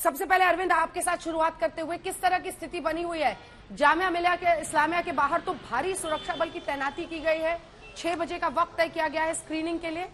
सबसे पहले अरविंद आपके साथ शुरुआत करते हुए, किस तरह की स्थिति बनी हुई है जामिया मिलिया के इस्लामिया के बाहर? तो भारी सुरक्षा बल की तैनाती की गई है, 6 बजे का वक्त तय किया गया है स्क्रीनिंग के लिए।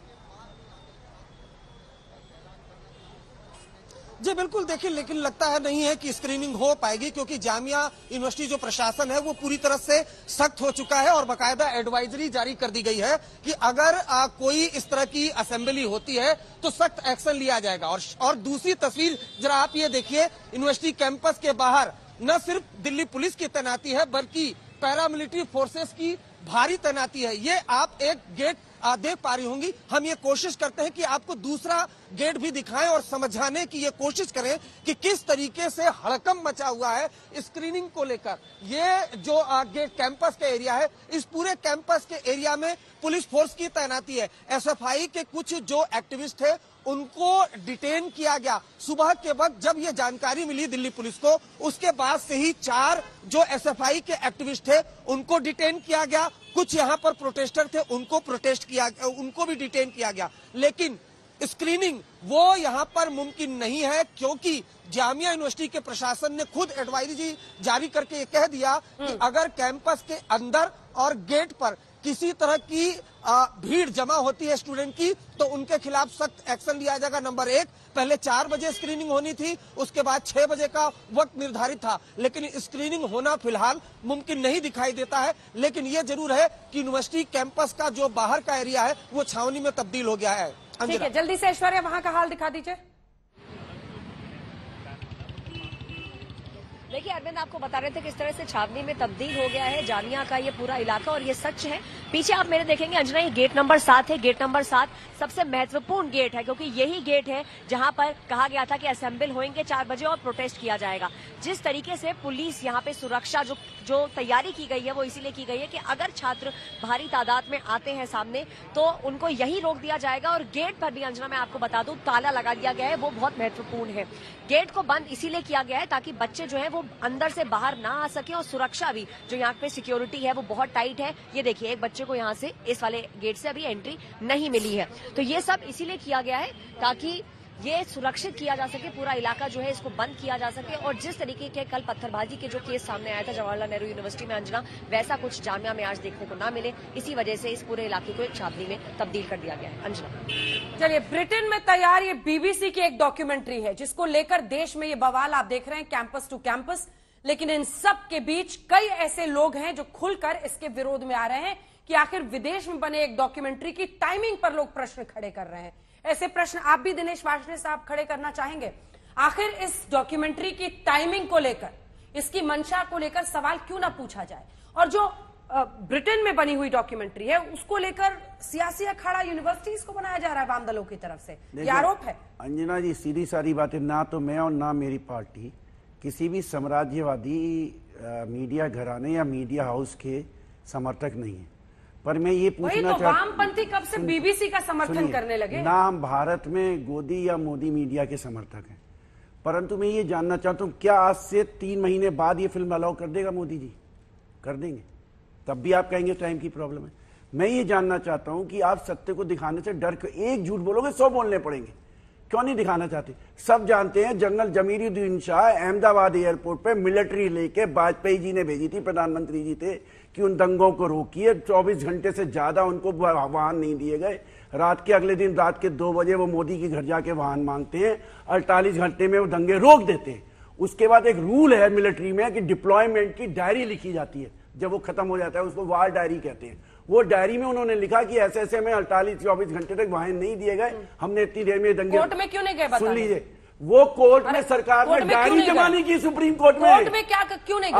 जी बिल्कुल, देखिए लेकिन लगता है नहीं है कि स्क्रीनिंग हो पाएगी, क्योंकि जामिया यूनिवर्सिटी जो प्रशासन है वो पूरी तरह से सख्त हो चुका है और बाकायदा एडवाइजरी जारी कर दी गई है कि अगर कोई इस तरह की असेंबली होती है तो सख्त एक्शन लिया जाएगा। और दूसरी तस्वीर जरा आप ये देखिए, यूनिवर्सिटी कैंपस के बाहर न सिर्फ दिल्ली पुलिस की तैनाती है बल्कि पैरामिलिट्री फोर्सेस की भारी तैनाती है। ये आप एक गेट देख पा रही होंगी। हम ये कोशिश करते हैं कि आपको दूसरा गेट भी दिखाएं और समझाने की ये कोशिश करें कि किस तरीके से हड़कंप मचा हुआ है स्क्रीनिंग को लेकर। ये जो गेट कैंपस का एरिया है, इस पूरे कैंपस के एरिया में पुलिस फोर्स की तैनाती है। एसएफआई के कुछ जो एक्टिविस्ट थे उनको डिटेन किया गया सुबह के वक्त। जब ये जानकारी मिली दिल्ली पुलिस को, उसके बाद से ही 4 जो एसएफआई के एक्टिविस्ट थे उनको डिटेन किया गया। कुछ यहाँ पर प्रोटेस्टर थे, उनको भी डिटेन किया गया। लेकिन स्क्रीनिंग वो यहाँ पर मुमकिन नहीं है, क्योंकि जामिया यूनिवर्सिटी के प्रशासन ने खुद एडवाइजरी जारी करके ये कह दिया कि अगर कैंपस के अंदर और गेट पर किसी तरह की भीड़ जमा होती है स्टूडेंट की तो उनके खिलाफ सख्त एक्शन लिया जाएगा। नंबर 1, पहले 4 बजे स्क्रीनिंग होनी थी, उसके बाद 6 बजे का वक्त निर्धारित था, लेकिन स्क्रीनिंग होना फिलहाल मुमकिन नहीं दिखाई देता है। लेकिन ये जरूर है कि यूनिवर्सिटी कैंपस का जो बाहर का एरिया है वो छावनी में तब्दील हो गया है। ठीक है, जल्दी से ऐश्वर्या वहां का हाल दिखा दीजिए। देखिए अरविंद, आपको बता रहे थे किस तरह से छावनी में तब्दील हो गया है जामिया का ये पूरा इलाका, और ये सच है। पीछे आप मेरे देखेंगे अंजना, ये गेट नंबर 7 है। गेट नंबर 7 सबसे महत्वपूर्ण गेट है, क्योंकि यही गेट है जहां पर कहा गया था कि असेंबल होंगे 4 बजे और प्रोटेस्ट किया जाएगा। जिस तरीके से पुलिस यहाँ पे सुरक्षा जो तैयारी की गई है वो इसीलिए की गई है कि अगर छात्र भारी तादाद में आते हैं सामने तो उनको यही रोक दिया जाएगा। और गेट पर भी अंजना मैं आपको बता दूं ताला लगा दिया गया है, वो बहुत महत्वपूर्ण है। गेट को बंद इसीलिए किया गया है ताकि बच्चे जो है वो अंदर से बाहर ना आ सके, और सुरक्षा भी जो यहाँ पे सिक्योरिटी है वो बहुत टाइट है। ये देखिए, एक बच्चे को यहाँ से इस वाले गेट से अभी एंट्री नहीं मिली है। तो ये सब इसीलिए किया गया है ताकि ये सुरक्षित किया जा सके, पूरा इलाका जो है इसको बंद किया जा सके। और जिस तरीके के कल पत्थरबाजी के जो केस सामने आया था जवाहरलाल नेहरू यूनिवर्सिटी में अंजना, वैसा कुछ जामिया में आज देखने को ना मिले, इसी वजह से इस पूरे इलाके को एक छावनी में तब्दील कर दिया गया है। अंजना, चलिए, ब्रिटेन में तैयार ये बीबीसी की एक डॉक्यूमेंट्री है जिसको लेकर देश में ये बवाल आप देख रहे हैं, कैंपस टू कैंपस। लेकिन इन सब के बीच कई ऐसे लोग हैं जो खुलकर इसके विरोध में आ रहे हैं कि आखिर विदेश में बने एक डॉक्यूमेंट्री की टाइमिंग पर लोग प्रश्न खड़े कर रहे हैं। ऐसे प्रश्न आप भी दिनेश वार्ष्णेय साहब खड़े करना चाहेंगे? आखिर इस डॉक्यूमेंट्री की टाइमिंग को लेकर, इसकी मंशा को लेकर सवाल क्यों ना पूछा जाए? और जो ब्रिटेन में बनी हुई डॉक्यूमेंट्री है उसको लेकर सियासी अखाड़ा यूनिवर्सिटीज को बनाया जा रहा है वाम दलों की तरफ से, ये आरोप है। अंजना जी, सीधी सारी बातें, ना तो मैं और ना मेरी पार्टी किसी भी साम्राज्यवादी मीडिया घराने या मीडिया हाउस के समर्थक नहीं है। पर मैं ये पूछना चाहता हूं, वामपंथी कब से बीबीसी का समर्थन करने लगे? ना हम भारत में गोदी या मोदी मीडिया के समर्थक हैं, परंतु मैं ये जानना चाहता हूं क्या आज से 3 महीने बाद ये फिल्म अलाउ कर देगा मोदी जी? कर देंगे? तब भी आप कहेंगे टाइम की प्रॉब्लम है। मैं ये जानना चाहता हूं कि आप सत्य को दिखाने से डर के एक झूठ बोलोगे 100 बोलने पड़ेंगे, क्यों नहीं दिखाना चाहते? सब जानते हैं जनरल जमीरुद्दीन शाह अहमदाबाद एयरपोर्ट पे मिलिट्री लेके वाजपेयी जी ने भेजी थी, प्रधानमंत्री जी थे, कि उन दंगों को रोकिए। 24 घंटे से ज्यादा उनको वाहन नहीं दिए गए। रात के अगले दिन रात के 2 बजे वो मोदी के घर जाके वाहन मांगते हैं, 48 घंटे में वो दंगे रोक देते हैं। उसके बाद एक रूल है मिलिट्री में कि डिप्लॉयमेंट की डायरी लिखी जाती है, जब वो खत्म हो जाता है उसको वार डायरी कहते हैं। वो डायरी में उन्होंने लिखा कि ऐसे ऐसे में 48-24 घंटे तक वाहन नहीं दिए गए, हमने इतनी देर में दंगे। कोर्ट में क्यों नहीं गए? सुन लीजिए, वो कोर्ट में सरकार ने डायरी जमा नहीं की, सुप्रीम कोर्ट में क्या क्यों नहीं गए?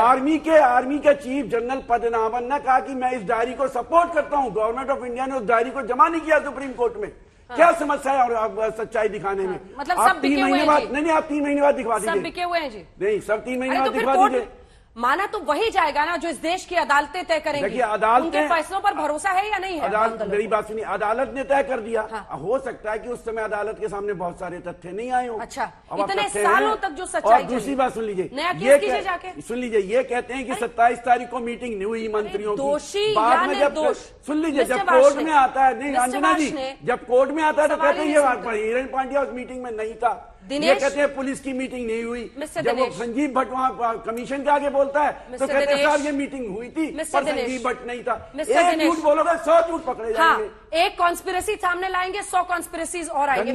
आर्मी के चीफ जनरल पद्मनाभन ने कहा कि मैं इस डायरी को सपोर्ट करता हूं। गवर्नमेंट ऑफ इंडिया ने उस डायरी को जमा नहीं किया सुप्रीम कोर्ट में। क्या समस्या है और सच्चाई दिखाने में? मतलब आप 3 महीने बाद नहीं, आप 3 महीने बाद दिखवा दीजिए। सब बिके हुए हैं जी? नहीं, सब 3 महीने बाद दिखवा दीजिए। माना तो वही जाएगा ना जो इस देश की अदालतें तय करेंगी। देखिए, अदालत उनके फैसलों पर भरोसा है या नहीं है? अदालत, मेरी बात सुनिए, अदालत ने तय कर दिया। हो सकता है कि उस समय अदालत के सामने बहुत सारे तथ्य नहीं आए हो। अच्छा, इतने सालों तक जो सच्चाई। और दूसरी बात सुन लीजिए, सुन लीजिए, ये कहते हैं कि 27 तारीख को मीटिंग नहीं हुई मंत्रियों की। दोषी बाद में जब सुन लीजिए, जब कोर्ट में आता है, नहीं अंजना जी, जब कोर्ट में आता है तो कहते हैं ये बात पर हिरेन पांड्या उस मीटिंग में नहीं था। दिनेश, ये कहते हैं पुलिस की मीटिंग नहीं हुई। जब वो संजीव भट्ट वहां कमीशन के आगे बोलता है तो कहते हैं साहब ये मीटिंग हुई थी पर संजीव भट्ट नहीं था। एक झूठ बोलोगे 100 झूठ पकड़े जाएंगे। एक कॉन्स्पिरेसी सामने लाएंगे 100 कॉन्स्पिरेसीज और आएंगे।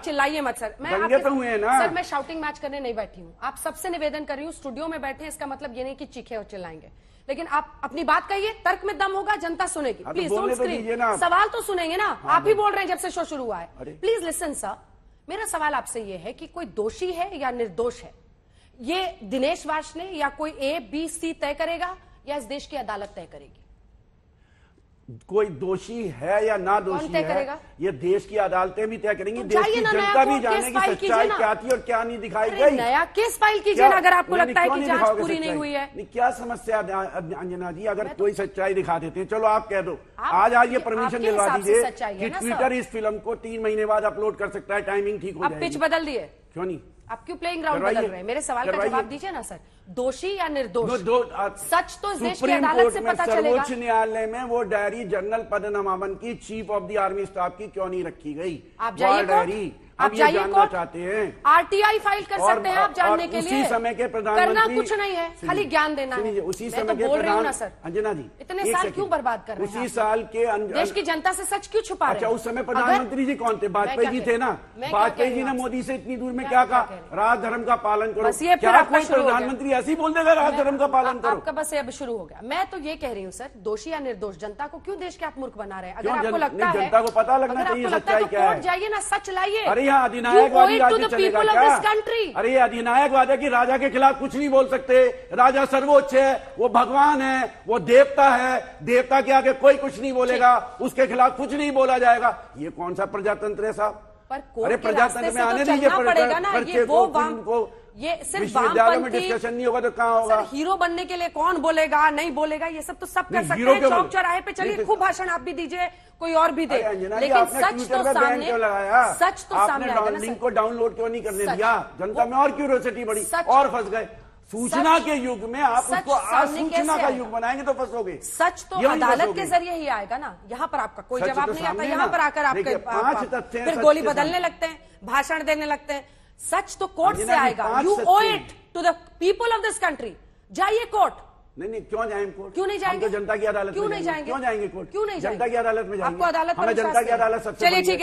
चिल्लाइए मत सर, मैं शाउटिंग मैच करने नहीं बैठी हूँ। आप सबसे निवेदन कर रही हूँ, स्टूडियो में बैठे, इसका मतलब ये नहीं कि चीखे और चिल्लाएंगे, लेकिन आप अपनी बात कहिए, तर्क में दम होगा, जनता सुनेगी। प्लीज डोंट स्क्रीम, सवाल तो सुनेंगे ना। आप ही बोल रहे हैं जब से शो शुरू हुआ है। प्लीज लिसन सर, मेरा सवाल आपसे ये है कि कोई दोषी है या निर्दोष है, ये दिनेश वार्ष्णेय या कोई ABC तय करेगा या इस देश की अदालत तय करेगी? कोई दोषी है या ना दोषी है ये देश की अदालतें भी तय करेंगी, देश की जनता भी जानेगी सच्चाई क्या थी और क्या नहीं दिखाई गई। नया केस फाइल कीजिए ना अगर आपको लगता है कि जांच पूरी नहीं हुई है। क्या समस्या अंजना जी, अगर कोई सच्चाई दिखा देते हैं, चलो आप कह दो, आज ये परमिशन दिलवा दीजिए कि ट्विटर इस फिल्म को 3 महीने बाद अपलोड कर सकता है, टाइमिंग ठीक हो जाएगी। पिच बदल दिए, क्यों नहीं? आप क्यों प्लेइंग ग्राउंड बदल रहे हैं? मेरे सवाल का जवाब दीजिए ना सर। दोषी या निर्दोष? सच तो इस देश की अदालत से पता चलेगा। सर्वोच्च न्यायालय में वो डायरी जनरल पदनामन की chief of the army staff की क्यों नहीं रखी गई? आप जाइए डायरी, आप जाइए कोर्ट, चाहते हैं RTI फाइल कर सकते हैं आप जानने के लिए। उसी समय के प्रधानमंत्री, करना कुछ नहीं है, खाली ज्ञान देना है। उसी समय के बोल रही हूँ ना सर, अंजना जी इतने साल क्यों बर्बाद कर रहे हैं? उसी साल के देश की जनता से सच क्यों छुपा रहे हैं? अच्छा, उस समय प्रधानमंत्री जी कौन थे? वाजपेयी जी थे ना। वाजपेयी जी ने मोदी से इतनी दूर में क्या कहा? राज धर्म का पालन करो। क्या कोई प्रधानमंत्री ऐसे ही बोल देगा राज धर्म का पालन करो? आपका बस अब शुरू हो गया। मैं तो ये कह रही हूँ सर, दोषी या निर्दोष, जनता को क्यों देश के आप मूर्ख बना रहे हैं? अगर आपको लगता है, जनता को पता लगना चाहिए सच्चाई क्या है। जाइए ना, सच लाइए। अरे यहाँ अधिनायकवादी राज्य चलेगा क्या? अरे अधिनायकवाद है कि राजा के खिलाफ कुछ नहीं बोल सकते, राजा सर्वोच्च है, वो भगवान है, वो देवता है, देवता के आगे कोई कुछ नहीं बोलेगा, उसके खिलाफ कुछ नहीं बोला जाएगा। ये कौन सा प्रजातंत्र है साहब? अरे प्रजातंत्र में आने दीजिए पड़ेगा ना। ये वो को ये सिर्फ वामपंथी डिस्कशन नहीं होगा तो कहाँ होगा? हीरो बनने के लिए कौन बोलेगा नहीं बोलेगा ये सब तो सब कर सकते हैं। चौक चौराहे पे चलिए, खूब भाषण आप भी दीजिए, कोई और भी दे, लेकिन सच तो सामने, सच तो सामने आएगा ना। लिंक को डाउनलोड क्यों नहीं करने दिया? जनता में और क्यूरियोसिटी बढ़ी और फंस गए। सूचना के युग में आप उसको असूचना का युग बनाएंगे तो फंसोगे। सच तो अदालत के जरिए ही आएगा ना। यहाँ पर आपका कोई जवाब नहीं आता, यहाँ पर आकर आपके फिर गोली बदलने लगते हैं, भाषण देने लगते हैं। सच तो कोर्ट से आएगा। You owe it to the people of this country. जाइए कोर्ट। नहीं, क्यों जाएंगे कोर्ट? क्यों नहीं जाएंगे? तो जनता की अदालत क्यों नहीं जाएंगे? क्यों जाएंगे कोर्ट? क्यों नहीं जाएंगे? जनता की अदालत में जाएंगे। आपको अदालत हमें जनता की अदालत सबसे चलिए ठीक है।